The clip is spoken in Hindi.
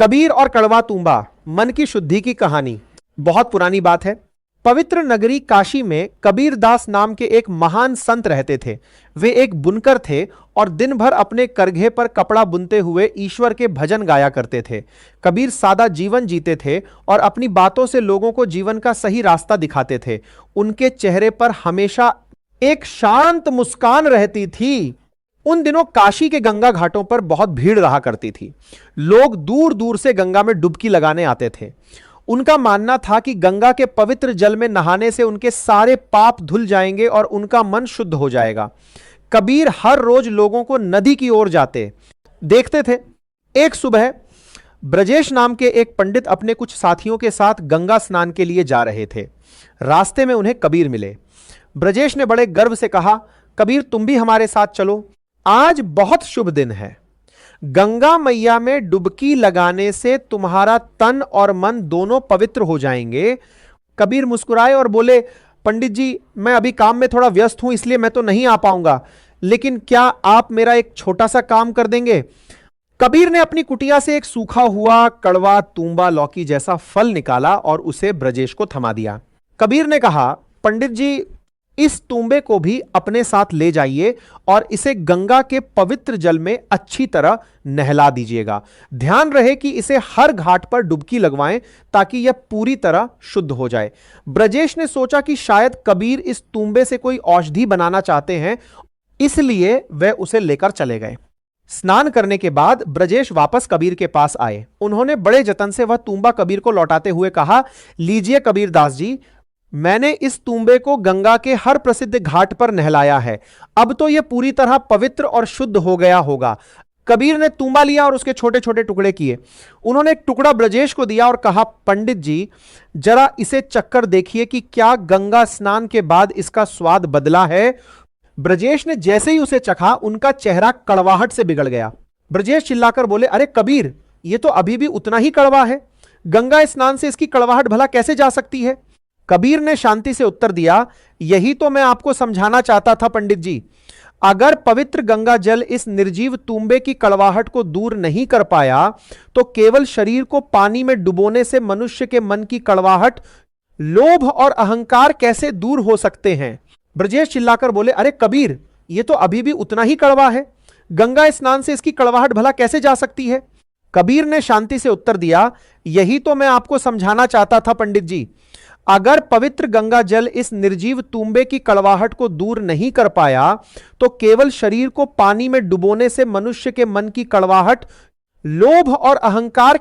कबीर और कड़वा तूंबा, मन की शुद्धि की कहानी। बहुत पुरानी बात है। पवित्र नगरी काशी में कबीर दास नाम के एक महान संत रहते थे। वे एक बुनकर थे और दिन भर अपने करघे पर कपड़ा बुनते हुए ईश्वर के भजन गाया करते थे। कबीर सादा जीवन जीते थे और अपनी बातों से लोगों को जीवन का सही रास्ता दिखाते थे। उनके चेहरे पर हमेशा एक शांत मुस्कान रहती थी। उन दिनों काशी के गंगा घाटों पर बहुत भीड़ रहा करती थी। लोग दूर दूर से गंगा में डुबकी लगाने आते थे। उनका मानना था कि गंगा के पवित्र जल में नहाने से उनके सारे पाप धुल जाएंगे और उनका मन शुद्ध हो जाएगा। कबीर हर रोज लोगों को नदी की ओर जाते देखते थे। एक सुबह ब्रजेश नाम के एक पंडित अपने कुछ साथियों के साथ गंगा स्नान के लिए जा रहे थे। रास्ते में उन्हें कबीर मिले। ब्रजेश ने बड़े गर्व से कहा, कबीर तुम भी हमारे साथ चलो, आज बहुत शुभ दिन है। गंगा मैया में डुबकी लगाने से तुम्हारा तन और मन दोनों पवित्र हो जाएंगे। कबीर मुस्कुराए और बोले, पंडित जी मैं अभी काम में थोड़ा व्यस्त हूं, इसलिए मैं तो नहीं आ पाऊंगा, लेकिन क्या आप मेरा एक छोटा सा काम कर देंगे? कबीर ने अपनी कुटिया से एक सूखा हुआ कड़वा तूंबा लौकी जैसा फल निकाला और उसे ब्रजेश को थमा दिया। कबीर ने कहा, पंडित जी इस तूंबे को भी अपने साथ ले जाइए और इसे गंगा के पवित्र जल में अच्छी तरह नहला दीजिएगा। ध्यान रहे कि इसे हर घाट पर डुबकी लगवाएं ताकि यह पूरी तरह शुद्ध हो जाए। ब्रजेश ने सोचा कि शायद कबीर इस तूंबे से कोई औषधि बनाना चाहते हैं, इसलिए वह उसे लेकर चले गए। स्नान करने के बाद ब्रजेश वापस कबीर के पास आए। उन्होंने बड़े जतन से वह तूंबा कबीर को लौटाते हुए कहा, लीजिए कबीर दास जी, मैंने इस तूंबे को गंगा के हर प्रसिद्ध घाट पर नहलाया है। अब तो यह पूरी तरह पवित्र और शुद्ध हो गया होगा। कबीर ने तूंबा लिया और उसके छोटे छोटे टुकड़े किए। उन्होंने एक टुकड़ा ब्रजेश को दिया और कहा, पंडित जी जरा इसे चखकर देखिए कि क्या गंगा स्नान के बाद इसका स्वाद बदला है। ब्रजेश ने जैसे ही उसे चखा, उनका चेहरा कड़वाहट से बिगड़ गया। ब्रजेश चिल्लाकर बोले, अरे कबीर, यह तो अभी भी उतना ही कड़वा है। गंगा स्नान से इसकी कड़वाहट भला कैसे जा सकती है? कबीर ने शांति से उत्तर दिया, यही तो मैं आपको समझाना चाहता था पंडित जी। अगर पवित्र गंगा जल इस निर्जीव तूंबे की कड़वाहट को दूर नहीं कर पाया तो केवल शरीर को पानी में डुबोने से मनुष्य के मन की कड़वाहट, लोभ और अहंकार कैसे दूर हो सकते हैं? ब्रजेश चिल्लाकर बोले, अरे कबीर, यह तो अभी भी उतना ही कड़वा है। गंगा स्नान से इसकी कड़वाहट भला कैसे जा सकती है? कबीर ने शांति से उत्तर दिया, यही तो मैं आपको समझाना चाहता था पंडित जी। अगर पवित्र गंगा जल इस निर्जीव तूंबे की कड़वाहट को दूर नहीं कर पाया तो केवल शरीर को पानी में डुबोने से मनुष्य के मन की कड़वाहट, लोभ और अहंकार